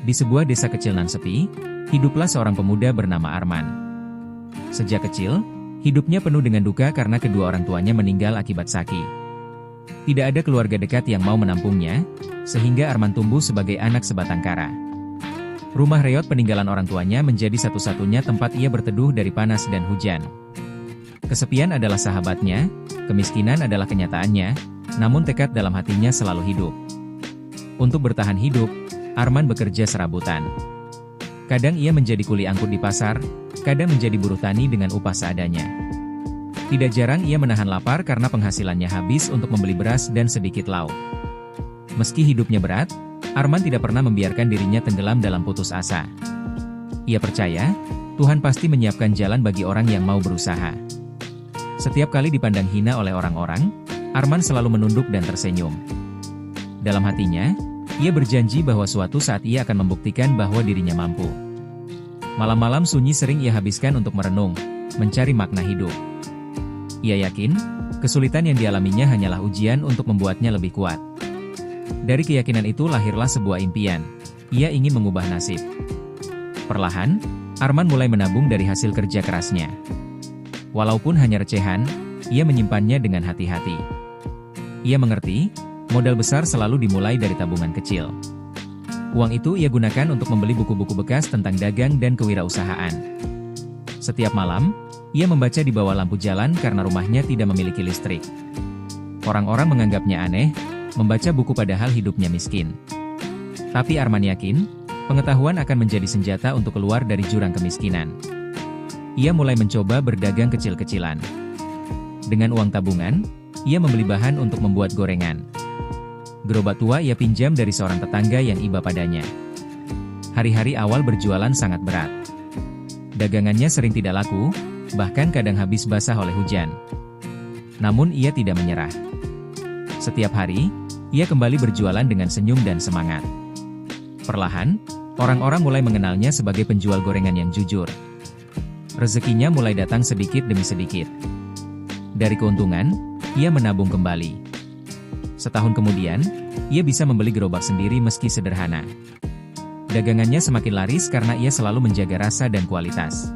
Di sebuah desa kecil nan sepi, hiduplah seorang pemuda bernama Arman. Sejak kecil, hidupnya penuh dengan duka karena kedua orang tuanya meninggal akibat sakit. Tidak ada keluarga dekat yang mau menampungnya, sehingga Arman tumbuh sebagai anak sebatang kara. Rumah reot peninggalan orang tuanya menjadi satu-satunya tempat ia berteduh dari panas dan hujan. Kesepian adalah sahabatnya, kemiskinan adalah kenyataannya, namun tekad dalam hatinya selalu hidup. Untuk bertahan hidup, Arman bekerja serabutan. Kadang ia menjadi kuli angkut di pasar, kadang menjadi buruh tani dengan upah seadanya. Tidak jarang ia menahan lapar karena penghasilannya habis untuk membeli beras dan sedikit lauk. Meski hidupnya berat, Arman tidak pernah membiarkan dirinya tenggelam dalam putus asa. Ia percaya, Tuhan pasti menyiapkan jalan bagi orang yang mau berusaha. Setiap kali dipandang hina oleh orang-orang, Arman selalu menunduk dan tersenyum. Dalam hatinya, ia berjanji bahwa suatu saat ia akan membuktikan bahwa dirinya mampu. Malam-malam sunyi sering ia habiskan untuk merenung, mencari makna hidup. Ia yakin, kesulitan yang dialaminya hanyalah ujian untuk membuatnya lebih kuat. Dari keyakinan itu lahirlah sebuah impian. Ia ingin mengubah nasib. Perlahan, Arman mulai menabung dari hasil kerja kerasnya. Walaupun hanya recehan, ia menyimpannya dengan hati-hati. Ia mengerti, modal besar selalu dimulai dari tabungan kecil. Uang itu ia gunakan untuk membeli buku-buku bekas tentang dagang dan kewirausahaan. Setiap malam, ia membaca di bawah lampu jalan karena rumahnya tidak memiliki listrik. Orang-orang menganggapnya aneh, membaca buku padahal hidupnya miskin. Tapi Arman yakin, pengetahuan akan menjadi senjata untuk keluar dari jurang kemiskinan. Ia mulai mencoba berdagang kecil-kecilan. Dengan uang tabungan, ia membeli bahan untuk membuat gorengan. Gerobak tua ia pinjam dari seorang tetangga yang iba padanya. Hari-hari awal berjualan sangat berat. Dagangannya sering tidak laku, bahkan kadang habis basah oleh hujan. Namun ia tidak menyerah. Setiap hari, ia kembali berjualan dengan senyum dan semangat. Perlahan, orang-orang mulai mengenalnya sebagai penjual gorengan yang jujur. Rezekinya mulai datang sedikit demi sedikit. Dari keuntungan, ia menabung kembali. Setahun kemudian, ia bisa membeli gerobak sendiri meski sederhana. Dagangannya semakin laris karena ia selalu menjaga rasa dan kualitas.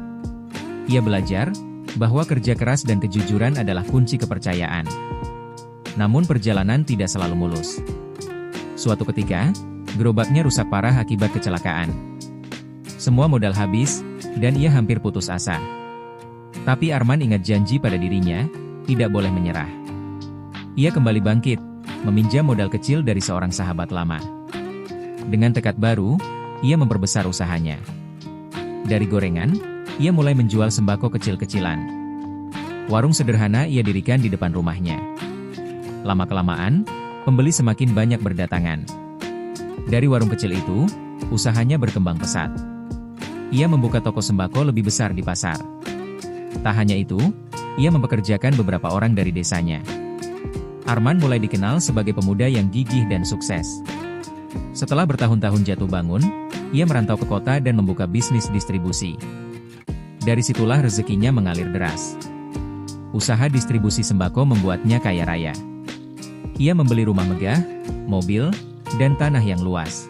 Ia belajar bahwa kerja keras dan kejujuran adalah kunci kepercayaan. Namun perjalanan tidak selalu mulus. Suatu ketika, gerobaknya rusak parah akibat kecelakaan. Semua modal habis, dan ia hampir putus asa. Tapi Arman ingat janji pada dirinya, tidak boleh menyerah. Ia kembali bangkit, meminjam modal kecil dari seorang sahabat lama. Dengan tekad baru, ia memperbesar usahanya. Dari gorengan, ia mulai menjual sembako kecil-kecilan. Warung sederhana ia dirikan di depan rumahnya. Lama-kelamaan, pembeli semakin banyak berdatangan. Dari warung kecil itu, usahanya berkembang pesat. Ia membuka toko sembako lebih besar di pasar. Tak hanya itu, ia mempekerjakan beberapa orang dari desanya. Arman mulai dikenal sebagai pemuda yang gigih dan sukses. Setelah bertahun-tahun jatuh bangun, ia merantau ke kota dan membuka bisnis distribusi. Dari situlah rezekinya mengalir deras. Usaha distribusi sembako membuatnya kaya raya. Ia membeli rumah megah, mobil, dan tanah yang luas.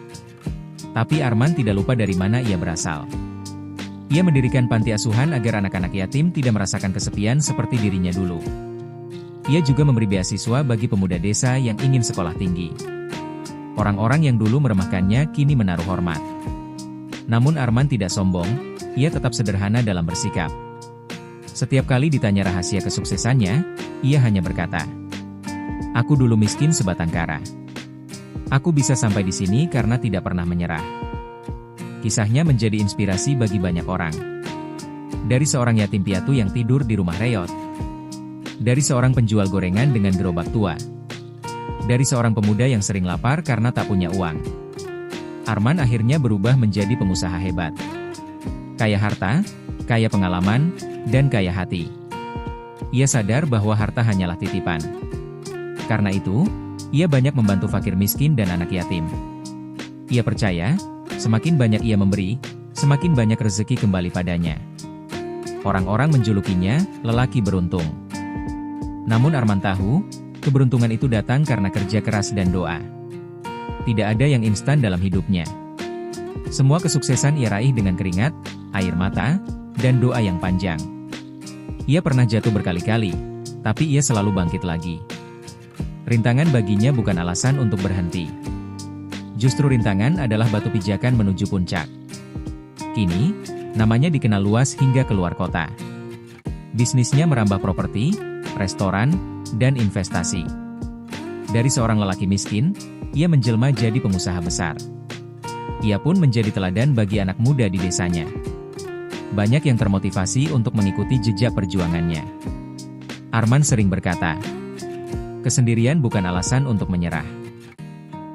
Tapi Arman tidak lupa dari mana ia berasal. Ia mendirikan panti asuhan agar anak-anak yatim tidak merasakan kesepian seperti dirinya dulu. Ia juga memberi beasiswa bagi pemuda desa yang ingin sekolah tinggi. Orang-orang yang dulu meremehkannya kini menaruh hormat. Namun Arman tidak sombong, ia tetap sederhana dalam bersikap. Setiap kali ditanya rahasia kesuksesannya, ia hanya berkata, "Aku dulu miskin sebatang kara. Aku bisa sampai di sini karena tidak pernah menyerah." Kisahnya menjadi inspirasi bagi banyak orang. Dari seorang yatim piatu yang tidur di rumah reot. Dari seorang penjual gorengan dengan gerobak tua. Dari seorang pemuda yang sering lapar karena tak punya uang. Arman akhirnya berubah menjadi pengusaha hebat. Kaya harta, kaya pengalaman, dan kaya hati. Ia sadar bahwa harta hanyalah titipan. Karena itu, ia banyak membantu fakir miskin dan anak yatim. Ia percaya, semakin banyak ia memberi, semakin banyak rezeki kembali padanya. Orang-orang menjulukinya, lelaki beruntung. Namun Arman tahu, keberuntungan itu datang karena kerja keras dan doa. Tidak ada yang instan dalam hidupnya. Semua kesuksesan ia raih dengan keringat, air mata, dan doa yang panjang. Ia pernah jatuh berkali-kali, tapi ia selalu bangkit lagi. Rintangan baginya bukan alasan untuk berhenti. Justru rintangan adalah batu pijakan menuju puncak. Kini, namanya dikenal luas hingga keluar kota. Bisnisnya merambah properti, restoran, dan investasi. Dari seorang lelaki miskin, ia menjelma jadi pengusaha besar. Ia pun menjadi teladan bagi anak muda di desanya. Banyak yang termotivasi untuk mengikuti jejak perjuangannya. Arman sering berkata, "Kesendirian bukan alasan untuk menyerah.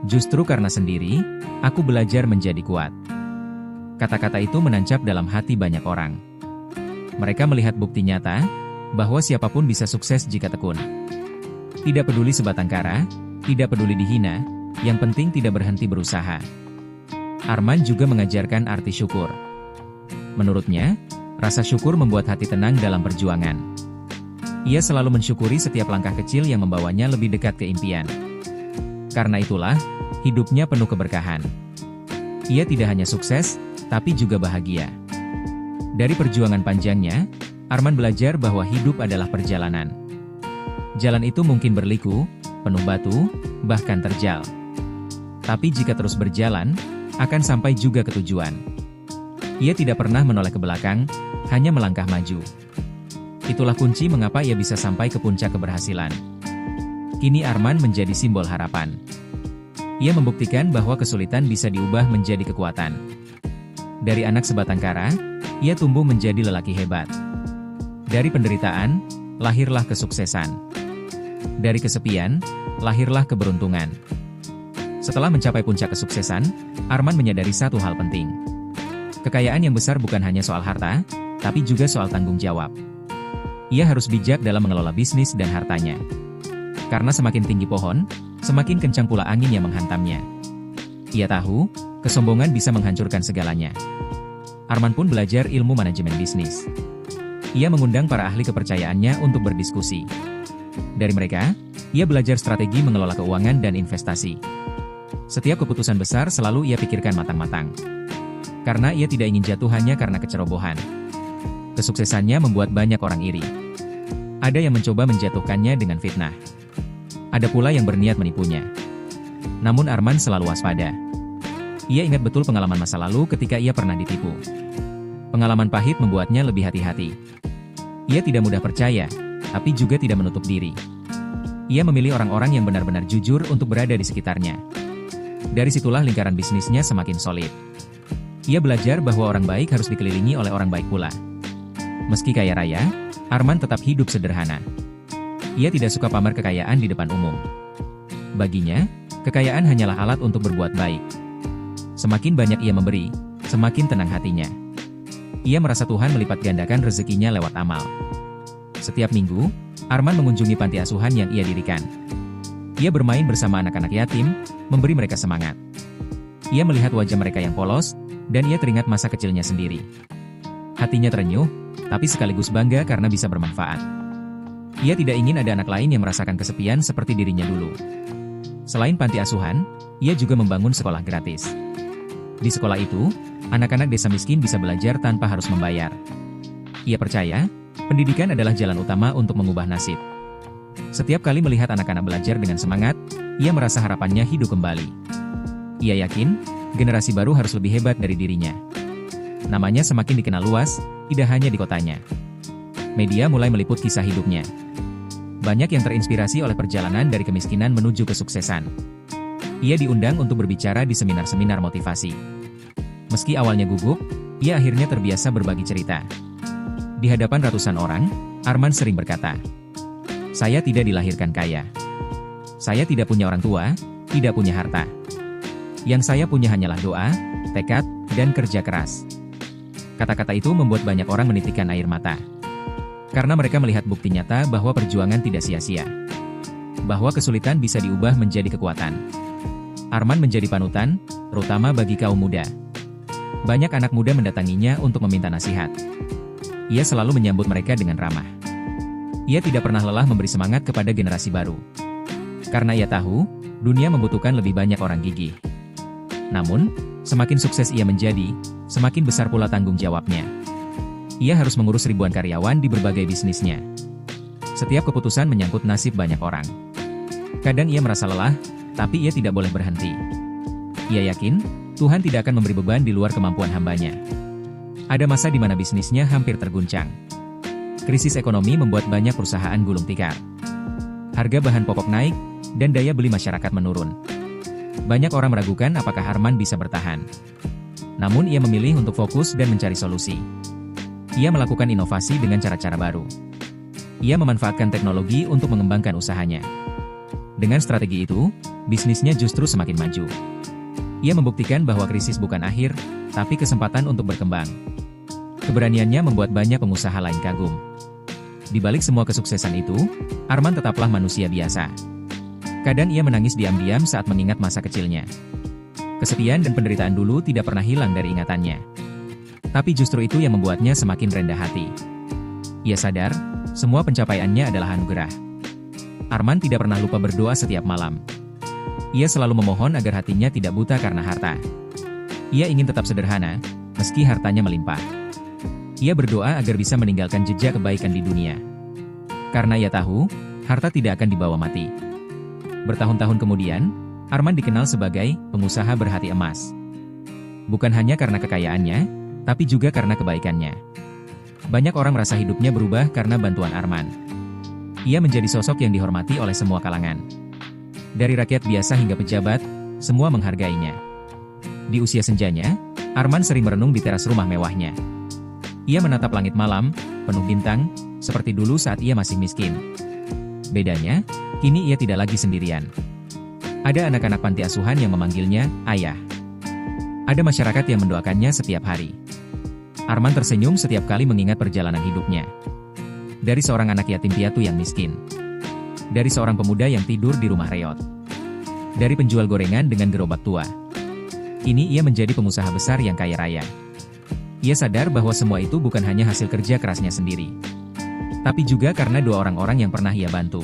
Justru karena sendiri, aku belajar menjadi kuat." Kata-kata itu menancap dalam hati banyak orang. Mereka melihat bukti nyata, bahwa siapapun bisa sukses jika tekun. Tidak peduli sebatang kara, tidak peduli dihina, yang penting tidak berhenti berusaha. Arman juga mengajarkan arti syukur. Menurutnya, rasa syukur membuat hati tenang dalam perjuangan. Ia selalu mensyukuri setiap langkah kecil yang membawanya lebih dekat ke impian. Karena itulah, hidupnya penuh keberkahan. Ia tidak hanya sukses, tapi juga bahagia. Dari perjuangan panjangnya, Arman belajar bahwa hidup adalah perjalanan. Jalan itu mungkin berliku, penuh batu, bahkan terjal. Tapi jika terus berjalan, akan sampai juga ke tujuan. Ia tidak pernah menoleh ke belakang, hanya melangkah maju. Itulah kunci mengapa ia bisa sampai ke puncak keberhasilan. Kini Arman menjadi simbol harapan. Ia membuktikan bahwa kesulitan bisa diubah menjadi kekuatan. Dari anak sebatang kara, ia tumbuh menjadi lelaki hebat. Dari penderitaan, lahirlah kesuksesan. Dari kesepian, lahirlah keberuntungan. Setelah mencapai puncak kesuksesan, Arman menyadari satu hal penting. Kekayaan yang besar bukan hanya soal harta, tapi juga soal tanggung jawab. Ia harus bijak dalam mengelola bisnis dan hartanya. Karena semakin tinggi pohon, semakin kencang pula angin yang menghantamnya. Ia tahu, kesombongan bisa menghancurkan segalanya. Arman pun belajar ilmu manajemen bisnis. Ia mengundang para ahli kepercayaannya untuk berdiskusi. Dari mereka, ia belajar strategi mengelola keuangan dan investasi. Setiap keputusan besar selalu ia pikirkan matang-matang. Karena ia tidak ingin jatuh hanya karena kecerobohan. Kesuksesannya membuat banyak orang iri. Ada yang mencoba menjatuhkannya dengan fitnah. Ada pula yang berniat menipunya. Namun Arman selalu waspada. Ia ingat betul pengalaman masa lalu ketika ia pernah ditipu. Pengalaman pahit membuatnya lebih hati-hati. Ia tidak mudah percaya, tapi juga tidak menutup diri. Ia memilih orang-orang yang benar-benar jujur untuk berada di sekitarnya. Dari situlah lingkaran bisnisnya semakin solid. Ia belajar bahwa orang baik harus dikelilingi oleh orang baik pula. Meski kaya raya, Arman tetap hidup sederhana. Ia tidak suka pamer kekayaan di depan umum. Baginya, kekayaan hanyalah alat untuk berbuat baik. Semakin banyak ia memberi, semakin tenang hatinya. Ia merasa Tuhan melipat gandakan rezekinya lewat amal. Setiap minggu, Arman mengunjungi panti asuhan yang ia dirikan. Ia bermain bersama anak-anak yatim, memberi mereka semangat. Ia melihat wajah mereka yang polos, dan ia teringat masa kecilnya sendiri. Hatinya terenyuh, tapi sekaligus bangga karena bisa bermanfaat. Ia tidak ingin ada anak lain yang merasakan kesepian seperti dirinya dulu. Selain panti asuhan, ia juga membangun sekolah gratis. Di sekolah itu, anak-anak desa miskin bisa belajar tanpa harus membayar. Ia percaya, pendidikan adalah jalan utama untuk mengubah nasib. Setiap kali melihat anak-anak belajar dengan semangat, ia merasa harapannya hidup kembali. Ia yakin, generasi baru harus lebih hebat dari dirinya. Namanya semakin dikenal luas, tidak hanya di kotanya. Media mulai meliput kisah hidupnya. Banyak yang terinspirasi oleh perjalanan dari kemiskinan menuju kesuksesan. Ia diundang untuk berbicara di seminar-seminar motivasi. Meski awalnya gugup, ia akhirnya terbiasa berbagi cerita. Di hadapan ratusan orang, Arman sering berkata, "Saya tidak dilahirkan kaya. Saya tidak punya orang tua, tidak punya harta. Yang saya punya hanyalah doa, tekad, dan kerja keras." Kata-kata itu membuat banyak orang menitikkan air mata. Karena mereka melihat bukti nyata bahwa perjuangan tidak sia-sia. Bahwa kesulitan bisa diubah menjadi kekuatan. Arman menjadi panutan, terutama bagi kaum muda. Banyak anak muda mendatanginya untuk meminta nasihat. Ia selalu menyambut mereka dengan ramah. Ia tidak pernah lelah memberi semangat kepada generasi baru. Karena ia tahu, dunia membutuhkan lebih banyak orang gigih. Namun, Semakin sukses ia menjadi, semakin besar pula tanggung jawabnya. Ia harus mengurus ribuan karyawan di berbagai bisnisnya. Setiap keputusan menyangkut nasib banyak orang. Kadang ia merasa lelah, tapi ia tidak boleh berhenti. Ia yakin, Tuhan tidak akan memberi beban di luar kemampuan hambanya. Ada masa di mana bisnisnya hampir terguncang. Krisis ekonomi membuat banyak perusahaan gulung tikar. Harga bahan pokok naik, dan daya beli masyarakat menurun. Banyak orang meragukan apakah Arman bisa bertahan. Namun ia memilih untuk fokus dan mencari solusi. Ia melakukan inovasi dengan cara-cara baru. Ia memanfaatkan teknologi untuk mengembangkan usahanya. Dengan strategi itu, bisnisnya justru semakin maju. Ia membuktikan bahwa krisis bukan akhir, tapi kesempatan untuk berkembang. Keberaniannya membuat banyak pengusaha lain kagum. Di balik semua kesuksesan itu, Arman tetaplah manusia biasa. Kadang ia menangis diam-diam saat mengingat masa kecilnya. Kesepian dan penderitaan dulu tidak pernah hilang dari ingatannya. Tapi justru itu yang membuatnya semakin rendah hati. Ia sadar, semua pencapaiannya adalah anugerah. Arman tidak pernah lupa berdoa setiap malam. Ia selalu memohon agar hatinya tidak buta karena harta. Ia ingin tetap sederhana, meski hartanya melimpah. Ia berdoa agar bisa meninggalkan jejak kebaikan di dunia. Karena ia tahu, harta tidak akan dibawa mati. Bertahun-tahun kemudian, Arman dikenal sebagai pengusaha berhati emas. Bukan hanya karena kekayaannya, tapi juga karena kebaikannya. Banyak orang merasa hidupnya berubah karena bantuan Arman. Ia menjadi sosok yang dihormati oleh semua kalangan. Dari rakyat biasa hingga pejabat, semua menghargainya. Di usia senjanya, Arman sering merenung di teras rumah mewahnya. Ia menatap langit malam, penuh bintang, seperti dulu saat ia masih miskin. Bedanya, kini ia tidak lagi sendirian. Ada anak-anak panti asuhan yang memanggilnya ayah. Ada masyarakat yang mendoakannya setiap hari. Arman tersenyum setiap kali mengingat perjalanan hidupnya. Dari seorang anak yatim piatu yang miskin. Dari seorang pemuda yang tidur di rumah reot. Dari penjual gorengan dengan gerobak tua. Kini ia menjadi pengusaha besar yang kaya raya. Ia sadar bahwa semua itu bukan hanya hasil kerja kerasnya sendiri. Tapi juga karena dua orang-orang yang pernah ia bantu.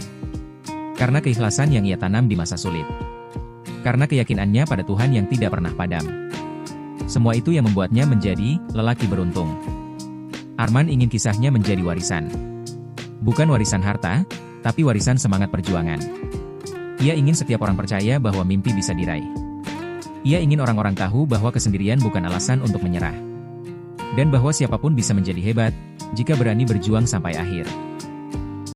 Karena keikhlasan yang ia tanam di masa sulit. Karena keyakinannya pada Tuhan yang tidak pernah padam. Semua itu yang membuatnya menjadi lelaki beruntung. Arman ingin kisahnya menjadi warisan. Bukan warisan harta, tapi warisan semangat perjuangan. Ia ingin setiap orang percaya bahwa mimpi bisa diraih. Ia ingin orang-orang tahu bahwa kesendirian bukan alasan untuk menyerah. Dan bahwa siapapun bisa menjadi hebat, jika berani berjuang sampai akhir.